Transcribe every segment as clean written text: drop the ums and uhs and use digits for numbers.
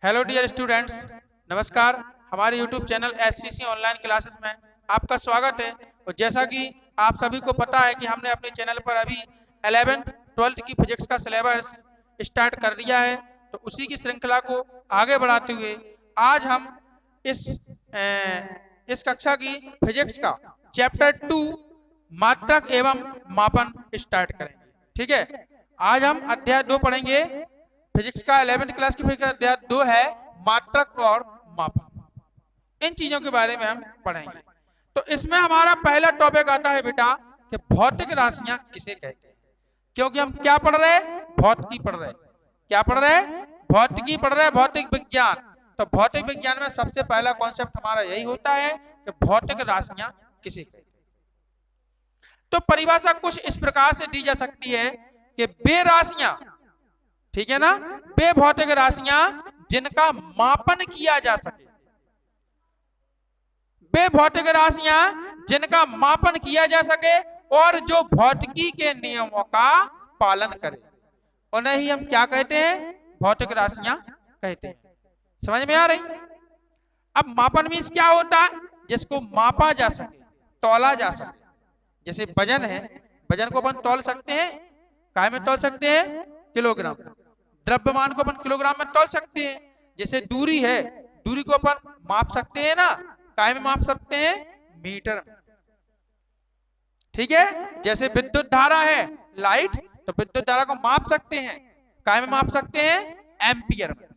Hello dear students, नमस्कार। हमारे YouTube channel SCC online classes में आपका स्वागत है। और जैसा कि आप सभी को पता है कि हमने अपने चैनल पर अभी 11th 12th की फिजिक्स का सिलेबस स्टार्ट कर दिया है। तो उसी की श्रृंखला को आगे बढ़ाते हुए आज हम इस इस कक्षा की फिजिक्स का चैप्टर 2 मात्रक एवं मापन स्टार्ट करेंगे। ठीक है, आज हम अध्याय 2 पढ़ेंगे। फिजिक्स का 11th क्लास की फिजिक्स का अध्याय 2 है मात्रक और मापन। इन चीजों के बारे में हम पढ़ेंगे। तो इसमें हमारा पहला टॉपिक आता है बेटा कि भौतिक राशियां किसे कहते हैं। क्योंकि हम क्या पढ़ रहे हैं? भौतिकी पढ़ रहे हैं। क्या पढ़ रहे हैं? भौतिकी पढ़ रहे हैं, भौतिक विज्ञान। तो भौतिक विज्ञान में सबसे पहला कॉन्सेप्ट हमारा यही होता है कि भौतिक राशियां किसे कहते हैं। तो परिभाषा कुछ इस प्रकार से दी जा सकती है कि वे राशियां, ठीक है ना, वे भौतिक राशियां जिनका मापन किया जा सके, वे भौतिक राशियां जिनका मापन किया जा सके और जो भौतिकी के नियमों का पालन करे, उन्हें ही हम क्या कहते हैं? भौतिक राशियां कहते हैं। समझ में आ रही? अब मापन मीन्स क्या होता है? जिसको मापा जा सके, तौला जा सके। जैसे वजन है, वजन को अपन तौल सकते हैं। काय में तौल सकते हैं? किलोग्राम। द्रव्यमान को अपन किलोग्राम में तौल सकते हैं। जैसे दूरी है, दूरी को अपन माप सकते हैं ना, काय में माप सकते हैं? मीटर में। ठीक है, जैसे विद्युत धारा है, लाइट, तो विद्युत धारा को माप सकते हैं, काय में माप सकते हैं? एम्पियर में।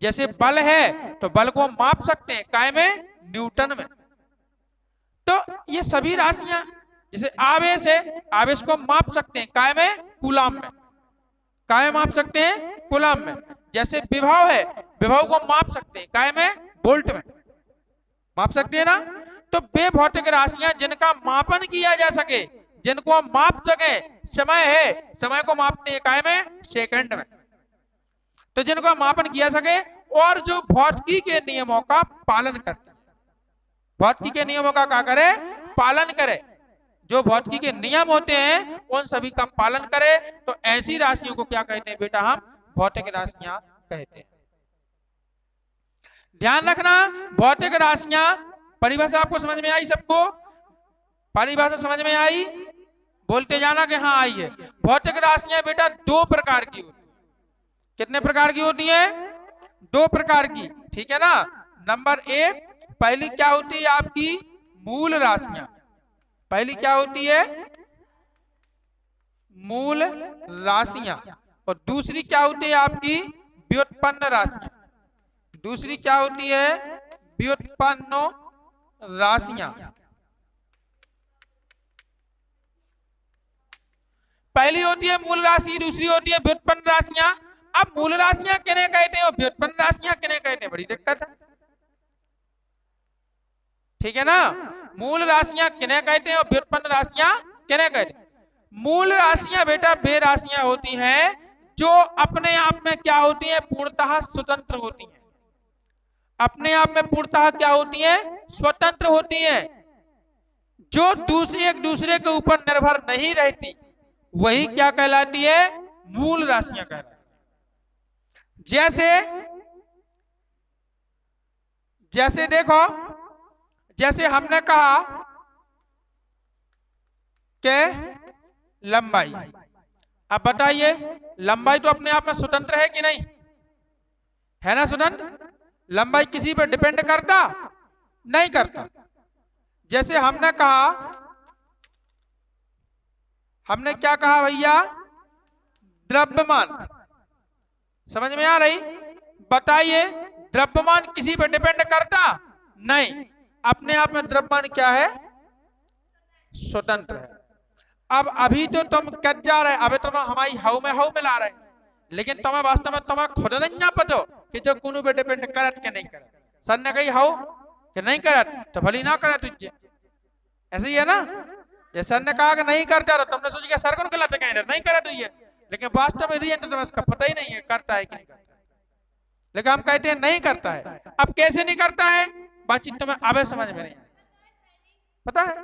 जैसे बल है तो बल को माप सकते हैं, काय में? न्यूटन में। तो ये सभी राशियां, जैसे आवेश है, आवेश को माप सकते हैं, काय में? कूलाम में। काय में माप सकते हैं? कूलाम में। जैसे विभव है, विभव को माप सकते हैं, काय में? वोल्ट में। माप सकते हैं ना। तो वे भौतिक राशियां जिनका मापन किया जा सके, जिनको हम माप सके। समय है, समय को मापते हैं, काय में? सेकंड में। तो जिनको मापन किया सके और जो भौतिकी के नियमों का पालन करते हैं, भौतिकी के नियमों का क्या करे? पालन करे। जो भौतिकी के नियम होते हैं उन सभी का पालन करे। तो ऐसी राशियों को क्या कहते हैं बेटा? हम भौतिक राशियां कहते हैं। ध्यान रखना, भौतिक राशियां, परिभाषा आपको समझ में आई? सबको परिभाषा समझ में आई? बोलते जाना कि हाँ आई है। भौतिक राशियां बेटा दो प्रकार की होती है। कितने प्रकार की होती है? दो प्रकार की। ठीक है ना। नंबर एक, पहली क्या होती है आपकी? मूल राशियां। पहली क्या होती है? मूल राशियां। और दूसरी क्या होती है आपकी? व्युत्पन्न राशियां। दूसरी क्या होती है? व्युत्पन्न राशियां। पहली होती है मूल राशि, दूसरी होती है व्युत्पन्न राशियां। अब मूल राशियां किन्हें कहते हैं और व्युत्पन्न राशियां किन्हें कहते हैं? बड़ी दिक्कत है। ठीक है ना। मूल राशियां किन्हें कहते हैं और व्युत्पन्न राशियां किन्हें कहते हैं? मूल राशियां बेटा वे राशियां होती हैं जो अपने आप में क्या होती हैं? पूर्णतः स्वतंत्र होती हैं। अपने आप में पूर्णतः क्या होती हैं? स्वतंत्र होती हैं। जो दूसरी एक दूसरे के ऊपर निर्भर नहीं रहती, वही क्या कहलाती है? मूल राशियां कहलाती है। जैसे जैसे देखो, जैसे हमने कहा कि लंबाई। अब बताइए, लंबाई तो अपने आप में स्वतंत्र है कि नहीं? है ना स्वतंत्र। लंबाई किसी पर डिपेंड करता नहीं करता। जैसे हमने कहा, हमने क्या कहा भैया? द्रव्यमान। समझ में आ रही? बताइए, द्रव्यमान किसी पर डिपेंड करता नहीं। अपने आप में द्रव्यमान क्या है? स्वतंत्र है। अब अभी तो तुम कट जा रहे, अभी तुम हमारी हाउ में हाउ मिला रहे, लेकिन तुम्हें वास्तव में तुम्हें खुद नहीं पता कि जो कोनो पे डिपेंड करत के नहीं करत। सर ने कही हाउ कि नहीं करत तो भली ना करत तुझे। ऐसे ही है ना। ये सर ने कहा कि नहीं करता तो तुमने सोचा सर कौन गलत है, नहीं करत हुई है, लेकिन वास्तव में रिएक्ट तुम्हें इसका पता ही नहीं है करता है कि नहीं करता है। लेकिन हम कहते हैं नहीं करता है। अब कैसे नहीं करता है? बातचीत तुम्हें अब समझ में नहीं पता है।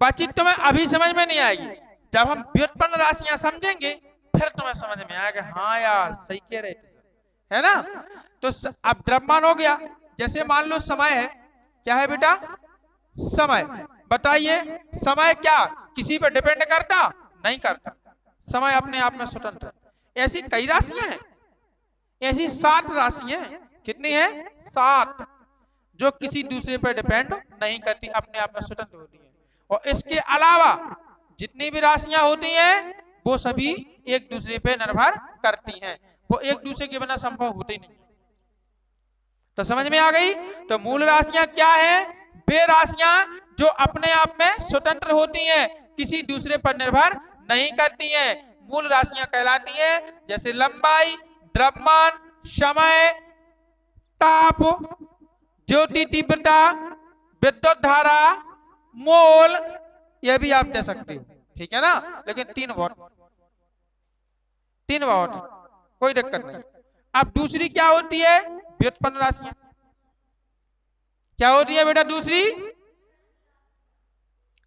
बातचीत तुम्हें अभी समझ में नहीं आएगी। जब हम व्युत्पन्न राशियां समझेंगे फिर तुम्हें समझ में आएगा, हाँ यार सही कह रहे थे सर, है ना। तो अब द्रव्यमान हो गया। जैसे मान लो समय है, क्या है बेटा, समय। बताइए समय क्या किसी पर डिपेंड करता, नहीं करता, समय अपने आप में स्वतंत्र। ऐसी कई राशियां हैं, ऐसी 7 राशियां हैं। कितनी है? 7, जो किसी दूसरे पर डिपेंड नहीं करती, अपने आप में स्वतंत्र होती है। और इसके अलावा जितनी भी राशियां होती हैं वो सभी एक दूसरे पर निर्भर करती हैं, वो एक दूसरे के बिना संभव होती नहीं। तो समझ में आ गई। तो मूल राशियां क्या है? वे राशियां जो अपने आप में स्वतंत्र होती हैं, किसी दूसरे पर निर्भर नहीं करती हैं, मूल राशियां कहलाती हैं। जैसे लंबाई, द्रव्यमान, समय, ताप, ज्योति तीव्रता, विद्युत धारा, मोल, यह भी आप दे सकते हो, ठीक है ना। लेकिन 3 वॉट, 3 वॉट, कोई दिक्कत नहीं। अब दूसरी क्या होती है? व्युत्पन्न राशियां। क्या होती है बेटा दूसरी?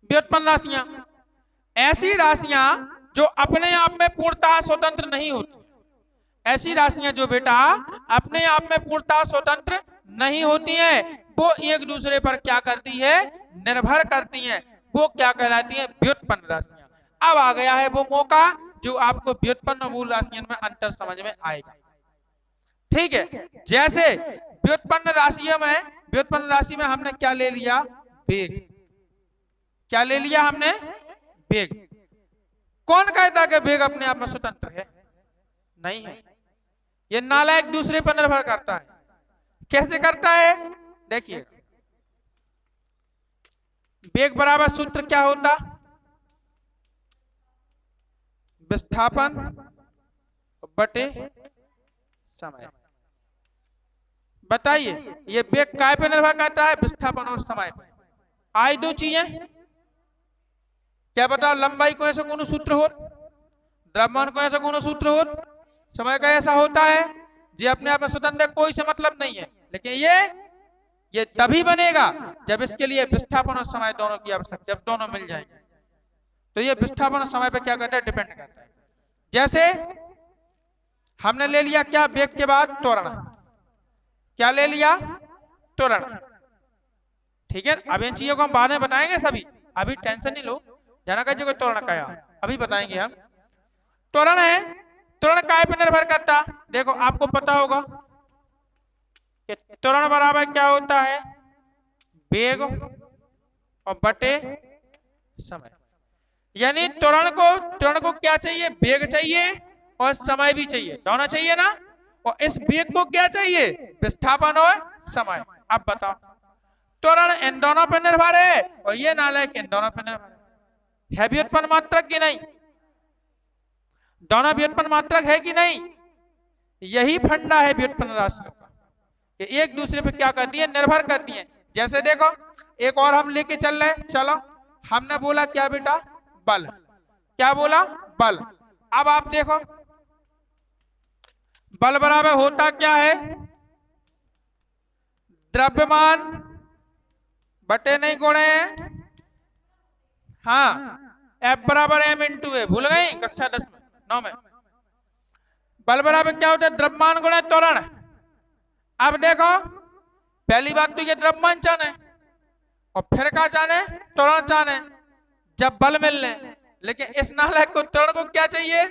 व्युत्पन्न राशियां। ऐसी राशियां जो अपने आप में पूर्णतः स्वतंत्र नहीं होती, ऐसी राशियां जो बेटा अपने आप में पूर्णतः स्वतंत्र नहीं होती हैं, वो एक दूसरे पर क्या करती है? निर्भर करती हैं। वो क्या कहलाती है? व्युत्पन्न राशियां। अब आ गया है वो मौका जो आपको व्युत्पन्न मूल राशियों में अंतर समझ में आएगा, ठीक है। जैसे व्युत्पन्न राशियों में, व्युत्पन्न राशि में हमने क्या ले लिया? वेग। क्या ले लिया हमने? वेग। कौन कहता है कि वेग अपने आप में स्वतंत्र है? नहीं है, ये नालायक दूसरे पर निर्भर करता है। कैसे करता है? देखिए, वेग बराबर सूत्र क्या होता? विस्थापन बटे समय। बताइए ये वेग काय पे निर्भर करता है? विस्थापन और समय पे। आई 2 चीजें। क्या बताओ? लंबाई को ऐसा कौन सूत्र हो, द्रव्यमान को ऐसा कौन सूत्र हो, समय का ऐसा होता है। ये अपने आप में स्वतंत्र, कोई से मतलब नहीं है। लेकिन ये तभी बनेगा जब इसके लिए विस्थापन और समय दोनों की आवश्यकता, जब दोनों मिल जाएंगे। तो ये विस्थापन और समय पे क्या करता है? डिपेंड करता है। जैसे हमने ले लिया क्या? वेग के बाद त्वरण। क्या ले लिया? त्वरण, ठीक है। अब इन चीजों को हम बाद में बताएंगे सभी, अभी टेंशन नहीं लो। जाना का कोई त्वरण क्या, अभी बताएंगे हम। त्वरण है, त्वरण काय पे निर्भर करता? देखो आपको पता होगा कि त्वरण बराबर क्या होता है? वेग और बटे समय। यानी त्वरण को क्या चाहिए? वेग चाहिए और समय भी चाहिए, दोनों चाहिए ना। और इस वेग को क्या चाहिए? विस्थापन और समय। अब बताओ, त्वरण इन दोनों पर निर्भर है और ये नालायक इन दोनों पर निर्भर है व्युत्पन्न मात्रक की नहीं? दोनों व्युत्पन्न मात्रक है कि नहीं? यही फंडा है व्युत्पन्न राशियों का, कि एक दूसरे पे क्या करती है? निर्भर करती है। जैसे देखो एक और हम लेके चल रहे, चलो हमने बोला क्या बेटा? बल। क्या बोला? बल। अब आप देखो बल बराबर होता क्या है? द्रव्यमान बटे नहीं गुणे, हाँ, F बराबर m इंटू ए। भूल गई कक्षा 10 में, 9 में। बल बराबर क्या होता है? द्रव्यमान गुणे त्वरण। अब देखो पहली बात तो ये द्रव्यमान जाने और फिर क्या जाने? त्वरण जाने, जब बल मिलने। लेकिन इस नालायक को त्वरण को क्या चाहिए?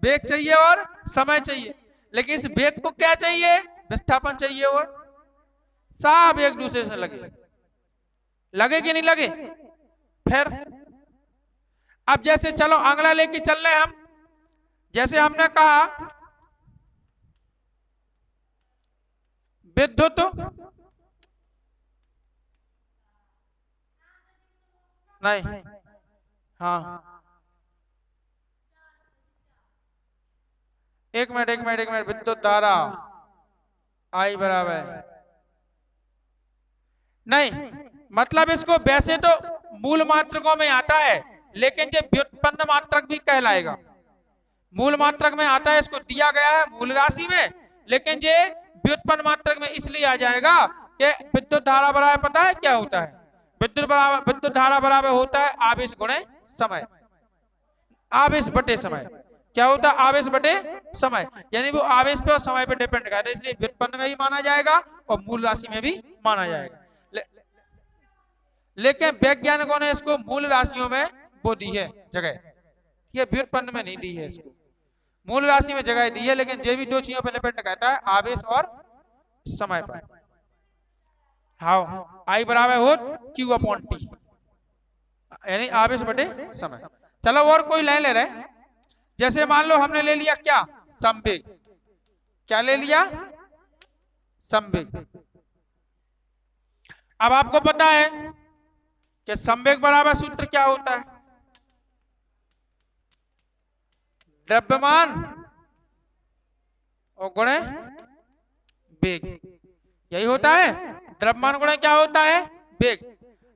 वेग चाहिए और समय चाहिए। लेकिन इस वेग को क्या चाहिए? विस्थापन चाहिए। और सब एक दूसरे से लगे कि नहीं लगे? फिर अब जैसे चलो अगला लेके चल रहे हम। जैसे हमने कहा विद्युत, नहीं, हाँ, एक मिनट। विद्युत धारा I बराबर नहीं, मतलब इसको वैसे तो मूल मात्रकों में आता है, लेकिन ये व्युत्पन्न मात्रक भी कहलाएगा। मूल मात्रक में आता है, इसको दिया गया है मूल राशि में, लेकिन ये व्युत्पन्न मात्रक में इसलिए आ जाएगा कि विद्युत धारा बराबर, पता है क्या होता है? विद्युत धारा बराबर होता है आवेश गुणे समय। आवेश बटे समय। क्या होता है? आवेश बटे समय, यानी वो आवेश पे और समय पे डिपेंड करता है, इसलिए व्युत्पन्न में भी माना जाएगा और मूल राशि में भी माना जाएगा। लेकिन वैज्ञानिकों ने इसको मूल राशियों में वो दी है जगह, ये व्युत्पन्न में नहीं दी है, इसको मूल राशि में जगह दी है, लेकिन जो भी दो चीजों पर डिपेंड करता है, आवेश और समय पर। हाँ, आई बराबर हो क्यू अपॉन टी, यानी आवेश बटे समय। चलो और कोई ले रहे, जैसे मान लो हमने ले लिया क्या, संवेग। क्या ले लिया? संवेग। अब आपको पता है कि संवेग बराबर सूत्र क्या होता है? द्रव्यमान और गुणे वेग, यही होता है। द्रव्यमान गुणे क्या होता है? वेग।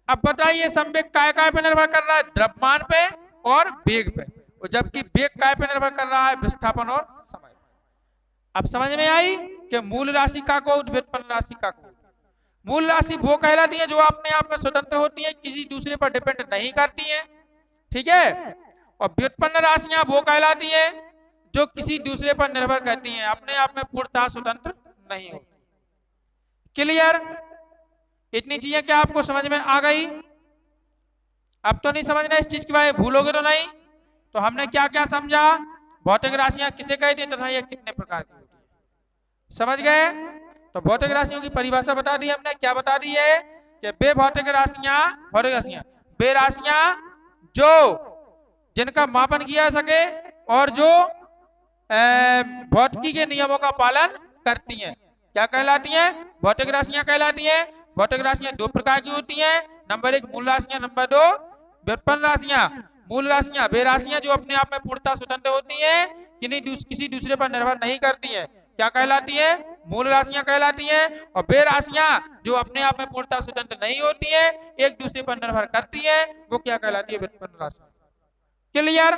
अब बताइए संवेग काय पे निर्भर कर रहा है? द्रव्यमान पे और वेग पे, और जबकि वेग काय पे निर्भर कर रहा है? विस्थापन और समय। अब समझ में आई कि मूल राशि का कोड, व्युत्पन्न राशि का कोड। मूल राशि वो कहलाती है जो अपने आप में स्वतंत्र होती है, किसी दूसरे पर डिपेंड नहीं करती है, ठीक है। और व्युत्पन्न राशियां वो कहलाती है जो किसी दूसरे पर निर्भर करती हैं, अपने आप में पूर्णतः स्वतंत्र नहीं होती। क्लियर? इतनी चीजें क्या आपको समझ में आ गई? अब तो नहीं समझना इस चीज के बारे में, भूलोगे तो नहीं। तो हमने क्या क्या समझा, भौतिक राशियां किसे कहती है तथा ये कितने प्रकार की होती है, समझ गए? तो भौतिक राशियों की परिभाषा बता दी हमने। क्या बता दी है? कि वे भौतिक राशियां वे राशियां जो जिनका मापन किया जा सके और जो भौतिकी के नियमों का पालन करती हैं, क्या कहलाती हैं? भौतिक राशियां कहलाती हैं। भौतिक राशियां दो प्रकार की होती हैं, नंबर एक मूल राशियां, नंबर दो व्युत्पन्न राशियां। मूल राशियां वे राशियां जो अपने आप में पूर्णतः स्वतंत्र होती हैं, किसी दूसरे पर निर्भर नहीं करती हैं, क्या कहलाती है? मूल राशियां कहलाती हैं। और वे राशियां जो अपने आप में पूर्णतः स्वतंत्र नहीं होती है, एक दूसरे पर निर्भर करती है, वो क्या कहलाती है? व्युत्पन्न राशि। क्लियर?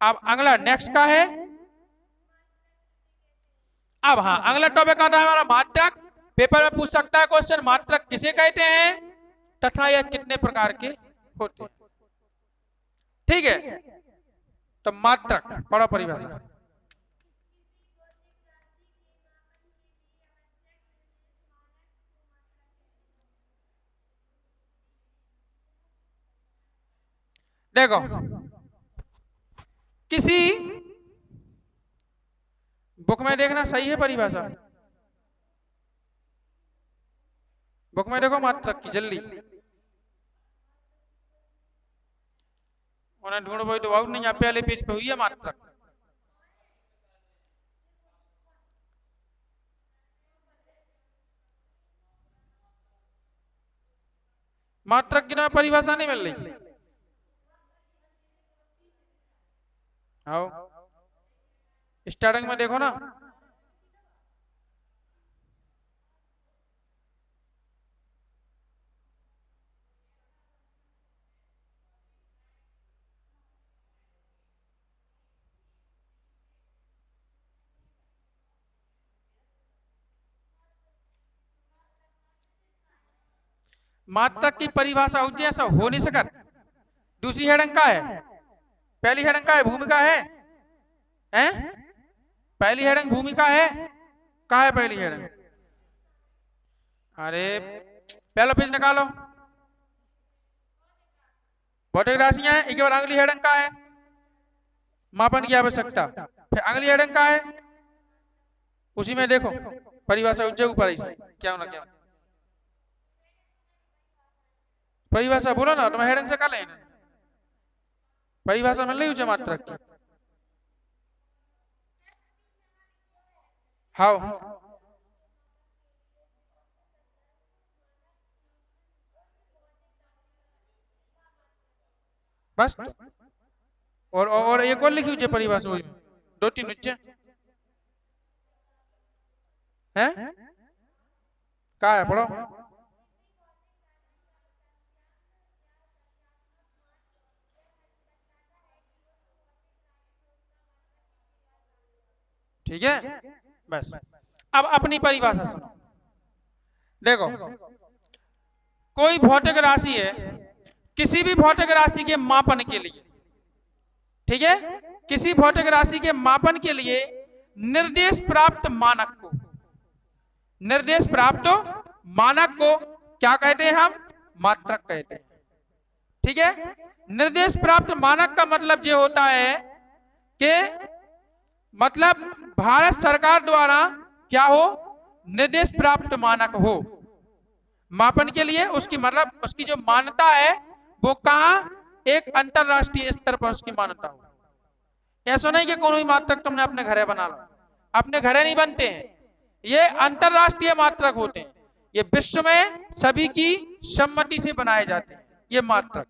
अब अगला नेक्स्ट का है। अब हाँ, अगला टॉपिक आता है हमारा मात्रक। पेपर में पूछ सकता है क्वेश्चन, मात्रक किसे कहते हैं तथा यह कितने प्रकार के होते हैं। ठीक है, तो मात्रक पढ़ो परिभाषा। देखो, किसी बुक में देखना सही है परिभाषा, बुक में देखो मात्रक की, जल्दी उन्हें ढूंढ भाई, तो आउट नहीं, यहाँ पहले पेज पे हुई है मात्रक। मात्रक की ना परिभाषा नहीं मिल रही। आओ स्टार्टिंग में देखो ना, मात्रक की परिभाषा होती है, ऐसा हो नहीं सकता। दूसरी हेडिंग का है, पहली हेडिंग का है भूमिका है, हैं? पहली हेडिंग भूमिका है, कहा है पहली हेडिंग? अरे पहला पेज निकालो, भौतिक राशियां है, एक बार अगली हेडिंग का है मापन की आवश्यकता, फिर अगली हेडिंग का है, उसी में देखो परिभाषा ऊंचे ऊपर ऐसे क्या होना क्या परिभाषा बोलो ना, तुम्हें हेडिंग से कर लेना, परिभाषा मिल रही ऊंचे मात्रक की। हाँ बस, और एक और लिखी हुई परिभाषा हुई, दो तीन नीचे हैं, कहा है पढ़ो। ठीक है, बस अब अपनी परिभाषा सुनो। देखो, कोई भौतिक राशि है, किसी भी भौतिक राशि के मापन के लिए ठीक है, किसी भौतिक राशि के मापन के लिए निर्देश प्राप्त मानक को, निर्देश प्राप्त मानक को क्या कहते हैं हम? मात्रक कहते हैं। ठीक है, निर्देश प्राप्त मानक का मतलब ये होता है कि मतलब भारत सरकार द्वारा क्या हो? निर्देश प्राप्त मानक हो मापन के लिए। उसकी मतलब उसकी जो मान्यता है वो कहाँ? एक अंतरराष्ट्रीय स्तर पर उसकी मान्यता हो। ऐसा नहीं कि कोई भी मात्रक तुमने अपने घरे बना लो, अपने घरे नहीं बनते हैं, ये अंतरराष्ट्रीय मात्रक होते हैं, ये विश्व में सभी की सम्मति से बनाए जाते हैं ये मात्रक,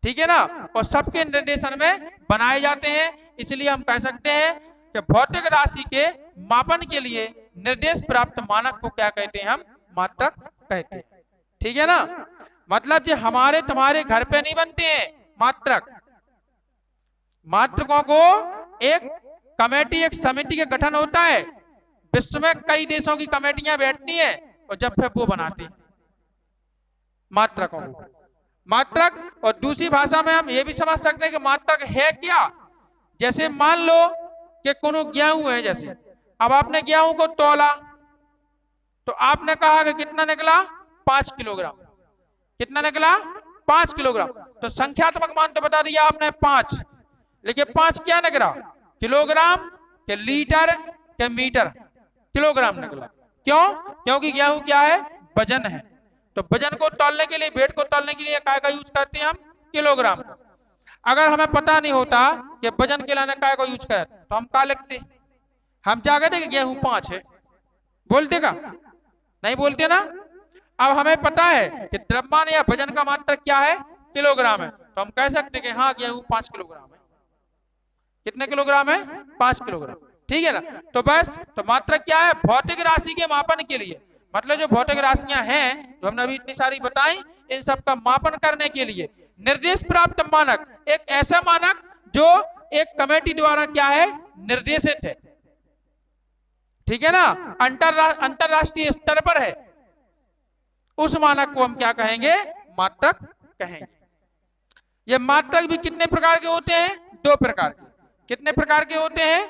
ठीक है ना, और सबके निर्देशन में बनाए जाते हैं। इसलिए हम कह सकते हैं कि भौतिक राशि के मापन के लिए निर्देश प्राप्त मानक को क्या कहते हैं? हम मात्रक कहते हैं। ठीक है ना, मतलब जो हमारे तुम्हारे घर पे नहीं बनते हैं मात्रक, मात्रकों को एक कमेटी, एक समिति का गठन होता है, विश्व में कई देशों की कमेटियां बैठती हैं और जब फिर वो बनाती हैं मात्रकों को। मात्रक, और दूसरी भाषा में हम ये भी समझ सकते हैं कि मात्रक है क्या। जैसे मान लो कि कोनो गेहूं है, जैसे अब आपने गेहूं को तौला तो आपने कहा कि कितना निकला? 5 किलोग्राम। कितना निकला? 5 किलोग्राम। तो संख्यात्मक मान तो बता दिया आपने 5, लेकिन 5 क्या निकला? किलोग्राम के लीटर के मीटर, किलोग्राम निकला। क्यों? क्योंकि गेहूं क्या है? वजन है। तो वजन को तौलने के लिए, वेट को तौलने के लिए काय का यूज करते हैं हम? किलोग्राम। अगर हमें पता नहीं होता कि वजन के लिए काय को यूज करें तो हम क्या लिखते? हम क्या कहते कि गेहूं 5 है, बोलते का? नहीं बोलते ना। अब हमें पता है कि द्रव्यमान या वजन का मात्रक क्या है? किलोग्राम है, तो हम कह सकते हैं कि हाँ गेहूं 5 किलोग्राम है। कितने किलोग्राम है? 5 किलोग्राम। ठीक है ना। तो बस, तो मात्रक क्या है? भौतिक राशि के मापन के लिए, मतलब जो भौतिक राशियां हैं जो हमने अभी इतनी सारी बताई, इन सब का मापन करने के लिए निर्देश प्राप्त मानक, एक ऐसा मानक जो एक कमेटी द्वारा क्या है? निर्देशित है। ठीक है ना, अंतरराष्ट्रीय स्तर पर है, उस मानक को हम क्या कहेंगे? मात्रक कहेंगे। ये मात्रक भी कितने प्रकार के होते हैं? 2 प्रकार के। कितने प्रकार के होते हैं?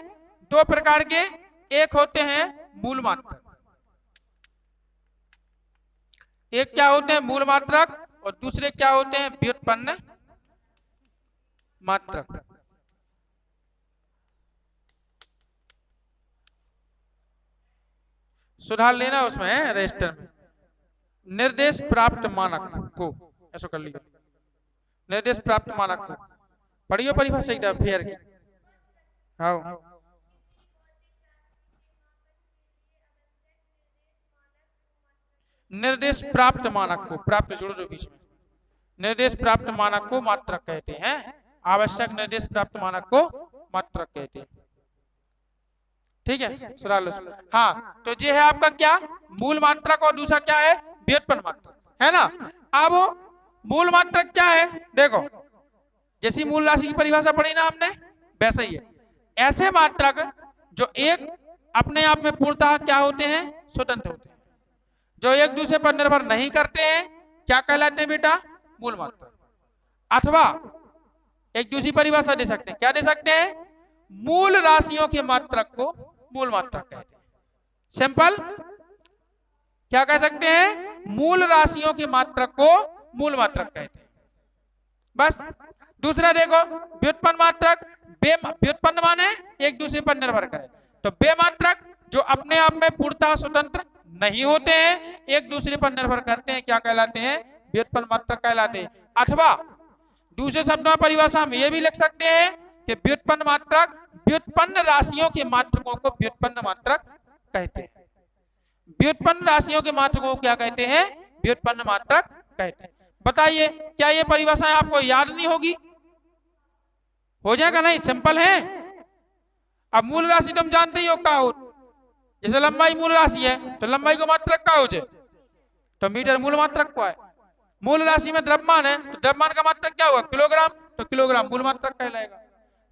2 प्रकार के। एक होते हैं मूल मात्रक, एक क्या होते हैं? मूल मात्रक, और दूसरे क्या होते हैं? व्युत्पन्न मात्रक। सुधार लेना उसमें रजिस्टर में। निर्देश प्राप्त मानक को ऐसा कर लिया, निर्देश प्राप्त मानक को पढ़ियो परिभाषा एकदम फेयर की। हाँ, निर्देश प्राप्त मानक को, प्राप्त जोड़ो जो बीच में, निर्देश प्राप्त मानक को मात्रक कहते हैं। आवश्यक निर्देश प्राप्त मानक को मात्रक कहते हैं। ठीक है, सुना लो। हाँ, तो ये है आपका क्या? मूल मात्रक, और दूसरा क्या है? व्युत्पन्न मात्रक, है ना। अब मूल मात्रक क्या है? देखो, जैसी मूल राशि की परिभाषा पढ़ी ना हमने, वैसे ही है। ऐसे मात्रक जो एक अपने आप में पूर्णतः क्या होते हैं? स्वतंत्र होते हैं, जो एक दूसरे पर निर्भर नहीं करते हैं, क्या कहलाते हैं बेटा? मूल मात्रक। अथवा एक दूसरी परिभाषा दे सकते हैं, क्या दे सकते हैं? मूल राशियों के मात्रक को मूल मात्रक कहते हैं। सिंपल, क्या कह सकते हैं? मूल राशियों के मात्रक को मूल मात्रक कहते हैं। बस। दूसरा देखो, व्युत्पन्न मात्रक। व्युत्पन्न माने एक दूसरे पर निर्भर करे, तो बेमात्रक जो अपने आप में पूर्णतः स्वतंत्र नहीं होते हैं, एक दूसरे पर निर्भर करते हैं, क्या कहलाते हैं? व्युत्पन्न मात्रक कहलाते हैं। अथवा दूसरे शब्दों में परिभाषा हम ये भी लिख सकते हैं कि व्युत्पन्न मात्रक व्युत्पन्न राशियों के मात्रकों को व्युत्पन्न मात्रक कहते हैं। व्युत्पन्न राशियों के मात्रकों को क्या कहते हैं? व्युत्पन्न मात्रक कहते हैं। बताइए, क्या ये परिभाषाएं आपको याद नहीं होगी? हो जाएगा? नहीं, सिंपल है। अब मूल राशि तुम जानते ही हो क्या हो, जैसे लंबाई मूल राशि है तो लंबाई को मात्रक क्या हो जाए? तो मीटर मूल मात्रक को है। मूल राशि में द्रव्यमान है तो द्रव्यमान का मात्रक क्या होगा? किलोग्राम, तो किलोग्राम मूल मात्रक कहलाएगा।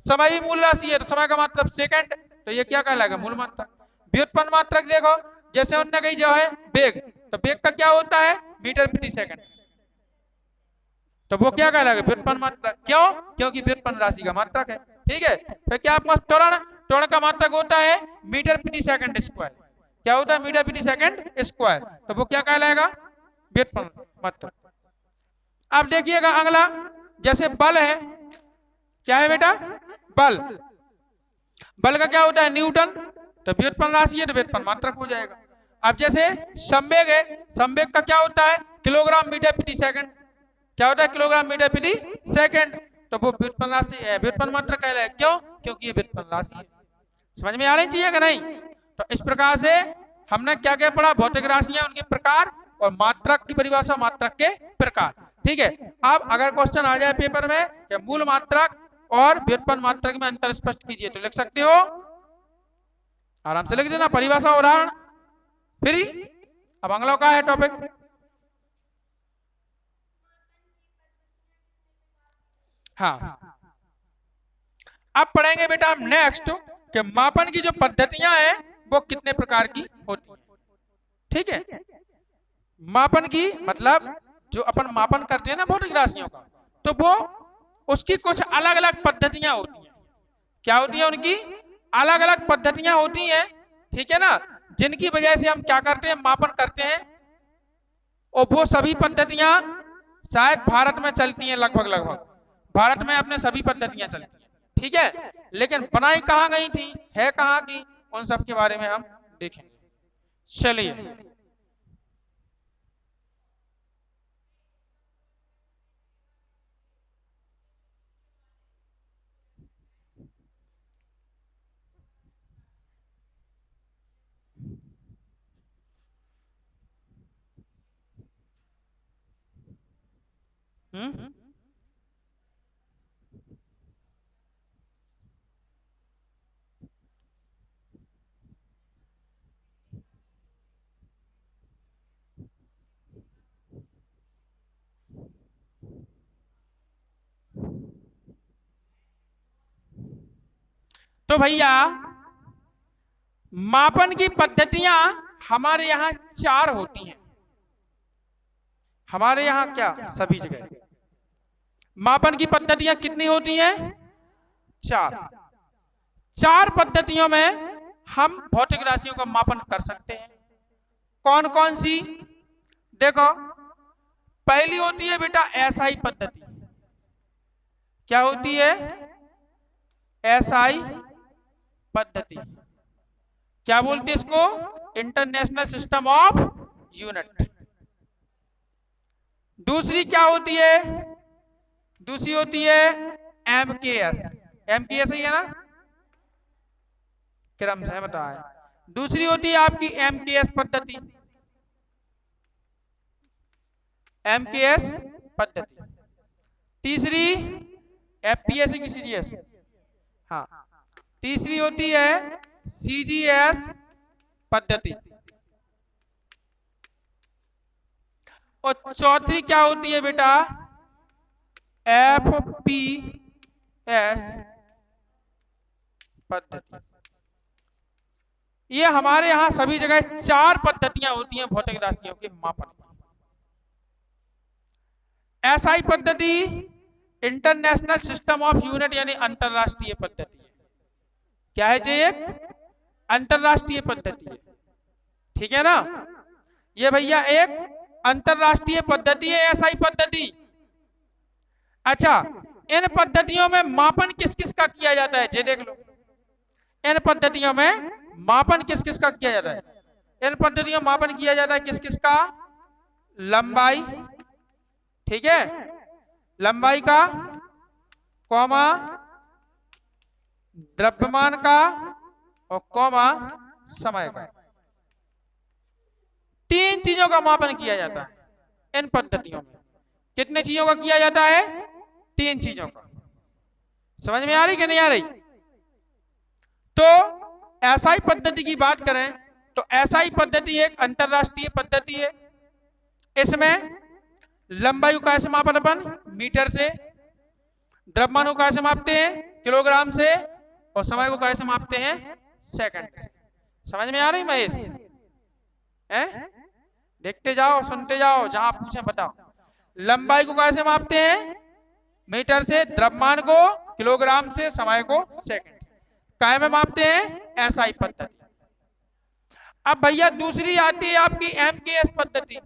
समय भी मूल राशि है तो समय का मात्रक सेकंड, तो ये क्या कहलाएगा? मूल मात्रक। व्युत्पन्न मात्रक देखो, जैसे उन्होंने कही जो है वेग, तो वेग का क्या होता है? मीटर प्रति सेकंड। तो वो क्या कहलाएगा, व्युत्पन्न मात्रक। क्यों, क्योंकि व्युत्पन्न राशि का मात्रक है। ठीक है, फिर क्या आपके पास त्वरण, त्वरण का मात्रक होता है मीटर प्रति सेकंड स्क्वायर। क्या होता है, मीटर प्रति सेकंड स्क्वायर। तो वो क्या कहलाएगा, व्युत्पन्न मात्रक। अब देखिएगा अगला, जैसे बल है, क्या है बेटा, बल। बल का क्या होता है, न्यूटन। तो व्युत्पन्न राशि है तो व्युत्पन्न मात्रक हो जाएगा। अब जैसे संवेग है, संवेग का क्या होता है, किलोग्राम मीटर प्रति सेकंड। क्या होता है, किलोग्राम मीटर प्रति सेकंड। तो वो व्युत्पन्न राशि, व्युत्पन्न मात्रक कहलाएगा। क्यों, क्योंकि ये व्युत्पन्न राशि है। समझ में आ रही चाहिए कि नहीं। तो इस प्रकार से हमने क्या क्या पढ़ा, भौतिक राशियां, उनके प्रकार, और मात्रक की परिभाषा, मात्रक के प्रकार। ठीक है, अब अगर क्वेश्चन आ जाए पेपर में कि मूल मात्रक और व्युत्पन्न मात्रक में अंतर स्पष्ट कीजिए, तो लिख सकते हो, आराम से लिख देना, परिभाषा उदाहरण फ्री। अब अगला का है टॉपिक, हाँ अब पढ़ेंगे बेटा हम नेक्स्ट कि मापन की जो पद्धतियां हैं वो कितने प्रकार की होती हैं। ठीक है, मापन की मतलब जो अपन मापन करते हैं ना भौतिक राशियों का, तो वो उसकी कुछ अलग अलग पद्धतियां होती हैं। क्या होती है, उनकी अलग अलग पद्धतियां होती हैं। ठीक है ना, जिनकी वजह से हम क्या करते हैं, मापन करते हैं। और वो सभी पद्धतियां शायद भारत में चलती हैं, लगभग लगभग भारत में अपने सभी पद्धतियां चलती हैं। ठीक है, लेकिन बनाई कहाँ गई थी, है कहाँ की, उन सब के बारे में हम देखेंगे। चलिए, तो भैया मापन की पद्धतियां हमारे यहाँ 4 होती हैं। हमारे यहाँ क्या, सभी जगह मापन की पद्धतियां कितनी होती हैं, 4। 4 पद्धतियों में हम भौतिक राशियों का मापन कर सकते हैं। कौन कौन सी, देखो, पहली होती है बेटा एसआई पद्धति। क्या होती है, एसआई पद्धति। क्या बोलते हैं इसको, इंटरनेशनल सिस्टम ऑफ यूनिट। दूसरी क्या होती है, दूसरी होती है एमकेएस। एमकेएस ही है ना, क्रम से बताया। दूसरी होती है आपकी एमकेएस पद्धति, एमकेएस पद्धति। तीसरी एफपीएस की सीजीएस, हाँ। तीसरी होती है सीजीएस पद्धति। और चौथी क्या होती है बेटा, एफपीएस पद्धति। ये हमारे यहाँ सभी जगह 4 पद्धतियां होती हैं भौतिक राशियों के मापन। एसआई पद्धति इंटरनेशनल सिस्टम ऑफ यूनिट, यानी अंतरराष्ट्रीय पद्धति है। क्या है ये, एक अंतरराष्ट्रीय पद्धति है। ठीक है ना, ये भैया एक अंतरराष्ट्रीय पद्धति है, एसआई पद्धति। अच्छा, इन पद्धतियों में मापन किस किस का किया जाता है, ये देख लो। इन पद्धतियों में मापन किस किस का किया जाता है, इन पद्धतियों में मापन किया जाता है किस किस का, लंबाई, ठीक है, लंबाई का, कौमा द्रव्यमान का, और कौमा समय का। 3 चीजों का मापन किया जाता है इन पद्धतियों में। कितने चीजों का किया जाता है, 3 चीजों का। समझ में आ रही कि नहीं आ रही। तो एसआई पद्धति की बात करें तो एसआई पद्धति एक अंतरराष्ट्रीय पद्धति है। इसमें लंबाई को कैसे मापन अपन, मीटर से, द्रव्यमान को कैसे मापते हैं, किलोग्राम से, और समय को कैसे मापते हैं, सेकंड से। समझ में आ रही महेश, हैं? देखते जाओ, सुनते जाओ, जहां पूछे बताओ। लंबाई को कैसे मापते हैं? मीटर से, द्रव्यमान को किलोग्राम से, समय को सेकंड। काय में मापते हैं? एसआई पद्धति। अब भैया दूसरी आती है आपकी एमकेएस पद्धति।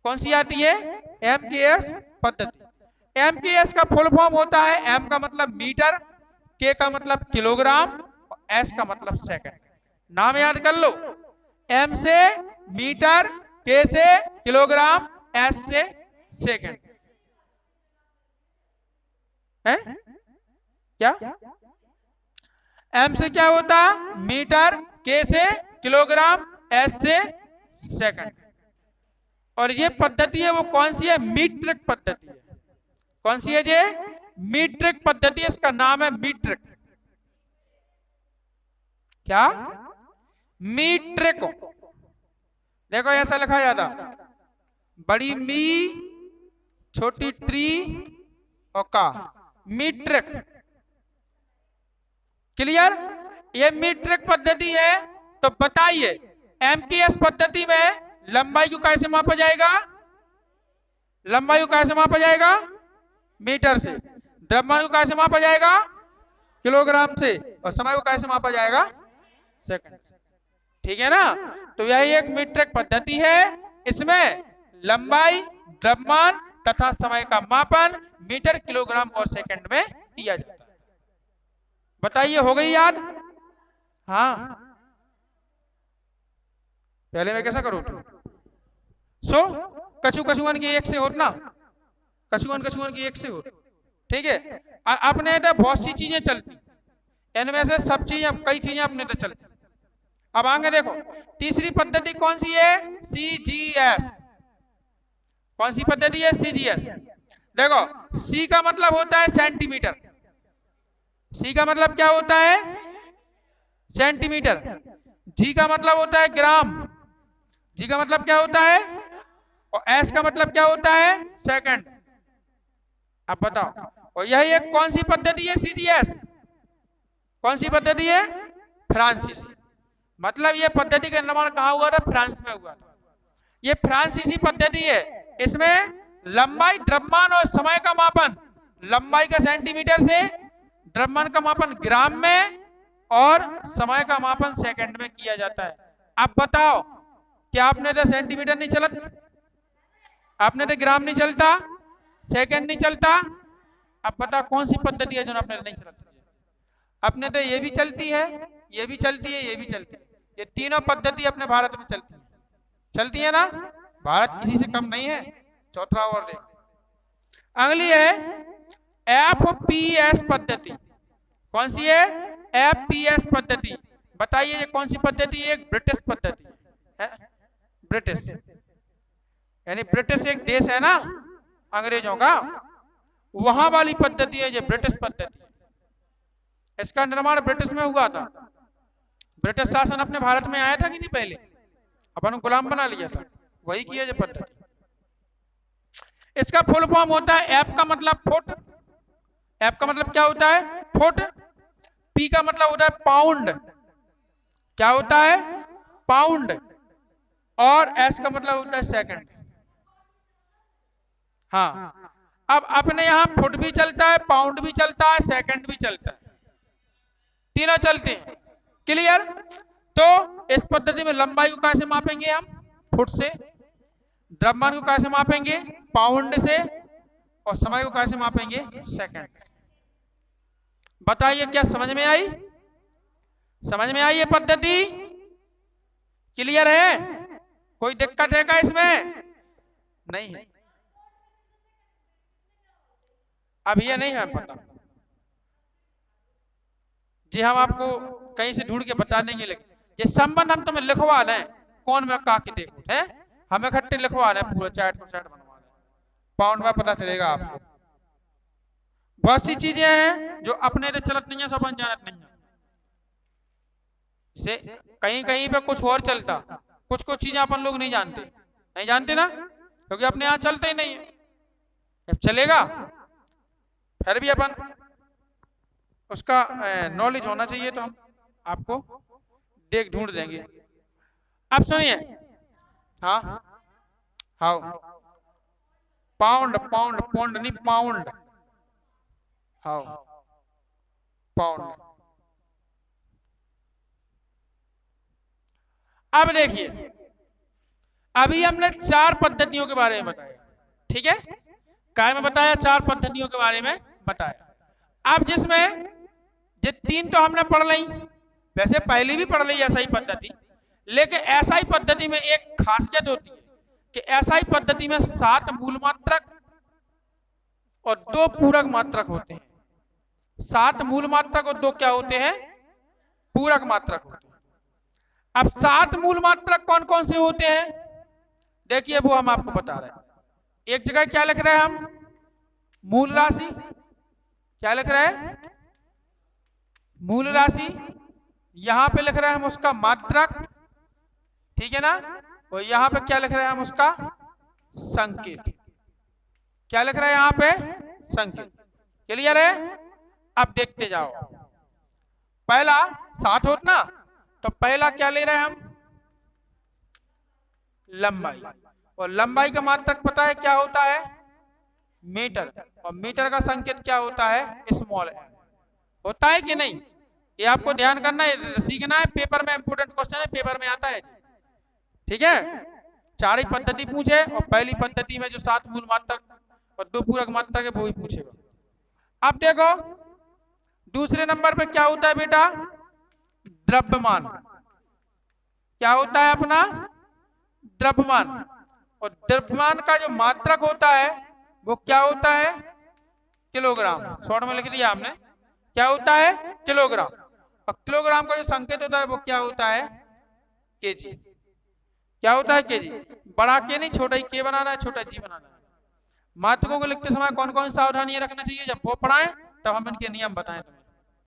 कौन सी आती है? एमकेएस पद्धति। एमकेएस का फुल फॉर्म होता है, एम का मतलब मीटर, के का मतलब किलोग्राम और एस का मतलब सेकंड। नाम याद कर लो, एम से मीटर, के से किलोग्राम, एस से सेकंड है क्या? एम से क्या होता? मीटर, के से किलोग्राम, एस से सेकंड। और ये पद्धति है वो कौन सी है? मीट्रिक पद्धति है। कौन सी है ये? मीट्रिक पद्धति। इसका नाम है मीट्रिक। क्या? मीट्रिक। देखो ऐसा लिखा जाता, बड़ी मी, छोटी ट्री और का, मीट्रिक। क्लियर? ये मीट्रिक पद्धति है। तो बताइए एमकेएस पद्धति में लंबाई को कैसे मापा जाएगा? लंबाई को कैसे मापा जाएगा? मीटर से। द्रव्यमान को कैसे मापा जाएगा? किलोग्राम से। और समय को कैसे मापा जाएगा? सेकंड से। ठीक है ना? तो यही एक मीट्रिक पद्धति है। इसमें लंबाई, द्रव्यमान तथा समय का मापन मीटर, किलोग्राम और सेकंड में किया जाता है। बताइए हो गई याद? हाँ, पहले मैं कैसा करूँ? सो कछु कछुअन की एक से होत ना, कछुअन कछुअन की एक से होत। ठीक है? अपने तो बहुत सी चीजें चलती, इनमें से सब चीजें, कई चीजें अपने तो चलती। अब आगे देखो, तीसरी पद्धति कौन सी है? सीजीएस। कौन सी पद्धति है? सीजीएस। देखो, सी का मतलब होता है सेंटीमीटर। सी का मतलब क्या होता है? सेंटीमीटर। जी का मतलब होता है ग्राम। जी का मतलब क्या होता है? और एस का मतलब क्या होता है? सेकंड। अब बताओ, और यही एक कौन सी पद्धति है? सीजीएस। कौन सी पद्धति है? फ्रांसीसी। मतलब ये पद्धति का निर्माण कहाँ हुआ था? फ्रांस में हुआ था। ये फ्रांसीसी पद्धति है। इसमें लंबाई, द्रव्यमान और समय का मापन, लंबाई का सेंटीमीटर से, द्रव्यमान का मापन ग्राम में और समय का मापन सेकंड में किया जाता है। अब बताओ, क्या आपने तो सेंटीमीटर नहीं चलता, आपने तो ग्राम नहीं चलता, सेकंड नहीं चलता। अब बता कौन सी पद्धति है जो आपने नहीं चलती? अपने तो ये भी चलती है, ये भी चलती है, ये भी चलती है। ये तीनों पद्धति अपने भारत में चलती है। चलती है ना? भारत किसी से कम नहीं है। चौथा और देख, अगली है एफपीएस पद्धति। कौन सी है? एफपीएस पद्धति। बताइए ये कौन सी पद्धति है? एक ब्रिटिश पद्धति है। ब्रिटिश यानी ब्रिटिश एक देश है ना अंग्रेजों का, वहां वाली पद्धति है ये ब्रिटिश पद्धति। इसका निर्माण ब्रिटिश में हुआ था। ब्रिटिश शासन अपने भारत में आया था कि नहीं? पहले अपन गुलाम बना लिया था, वही की है ये पद्धति। इसका फुल फॉर्म होता है, एफ का मतलब फुट। एफ का मतलब क्या होता है? फुट। पी का मतलब होता है पाउंड। क्या होता है? पाउंड। और एस का मतलब होता है सेकंड। हाँ, अब अपने यहां फुट भी चलता है, पाउंड भी चलता है, सेकंड भी चलता है, तीनों चलते हैं। क्लियर? तो इस पद्धति में लंबाई को कैसे मापेंगे हम? फुट से। द्रव्यमान को कैसे मापेंगे? पाउंड से। और समय को कैसे मापेंगे? सेकंड से। बताइए क्या समझ में आई? समझ में आई ये पद्धति? क्लियर है? कोई दिक्कत है क्या इसमें? नहीं है। अब ये नहीं है पता जी, हम आपको कहीं से ढूंढ के बता देंगे, लेकिन ये संबंध हम तुम्हें लिखवा लें, कौन में का की देखो है, हमें इकट्ठे लिखवा लें, पूरा चार्ट को चार्ट बनवा लें, पाउंड में पता चलेगा आपको। बहुत सी चीजें हैं जो अपने तो चलत नहीं है, सब जानत नहीं है। से कहीं कहीं पे कुछ और चलता, कुछ कुछ चीजें अपन लोग नहीं जानते, नहीं जानते ना, क्योंकि अपने यहाँ चलते ही नहीं है। जब चलेगा फिर भी अपन उसका नॉलेज होना चाहिए, तो हम आपको देख ढूंढ देंगे। अब सुनिए, हाँ हाँ पाउंड, पाउंड, पौंड नहीं, पाउंड। हाँ, पाउंड। अब देखिए, अभी हमने 4 पद्धतियों के बारे में बताया, ठीक है? काय में बताया? 4 पद्धतियों के बारे में बताया। अब जिसमें ये 3 तो हमने पढ़ ली, वैसे पहले भी पढ़ ली ऐसा ही पद्धति, लेकिन ऐसा ही पद्धति में एक खासियत होती है कि ऐसा ही पद्धति में 7 मूल मात्रक और 2 पूरक मात्रक होते हैं। 7 मूल मात्रक और 2 क्या होते हैं? पूरक मात्रक होते हैं। अब 7 मूल मात्रक कौन कौन से होते हैं? देखिए वो हम आपको बता रहे हैं। एक जगह क्या लिख रहे हैं हम? मूल राशि। क्या लिख रहे हैं? मूल राशि। यहां पे लिख रहे हैं हम उसका मात्रक, ठीक है ना? और यहां पे क्या लिख रहे हैं हम? उसका संकेत। क्या लिख रहे हैं यहां पे? संकेत। क्लियर है? अब देखते जाओ। पहला 7 होता ना, तो पहला क्या ले रहे हैं हम? लंबाई। और लंबाई का मात्रक पता है क्या होता है? मीटर। और मीटर का संकेत क्या होता है? Small M. होता है कि नहीं? ये आपको ध्यान करना है, सीखना है। पेपर में इंपोर्टेंट क्वेश्चन है, पेपर में आता है, ठीक है? 4 ही पद्धति पूछे और पहली पद्धति में जो 7 मूल मात्रक और 2 पूरक मात्रक है वो ही पूछेगा। अब देखो दूसरे नंबर पे क्या होता है बेटा? द्रव्यमान। क्या होता है अपना? द्रव्यमान। और द्रव्यमान का जो मात्रक होता है वो क्या होता है? किलोग्राम। शॉर्ट में लिख दिया हमने। क्या होता है? किलोग्राम। और किलोग्राम का जो संकेत होता है वो क्या होता है? केजी। क्या होता है? केजी। बड़ा के नहीं, छोटा ही के बनाना है, छोटा जी बनाना है। मात्रकों को लिखते समय कौन कौन सी सावधानियां रखना चाहिए जब वो पढ़ाएं तब हम इनके नियम बताएं।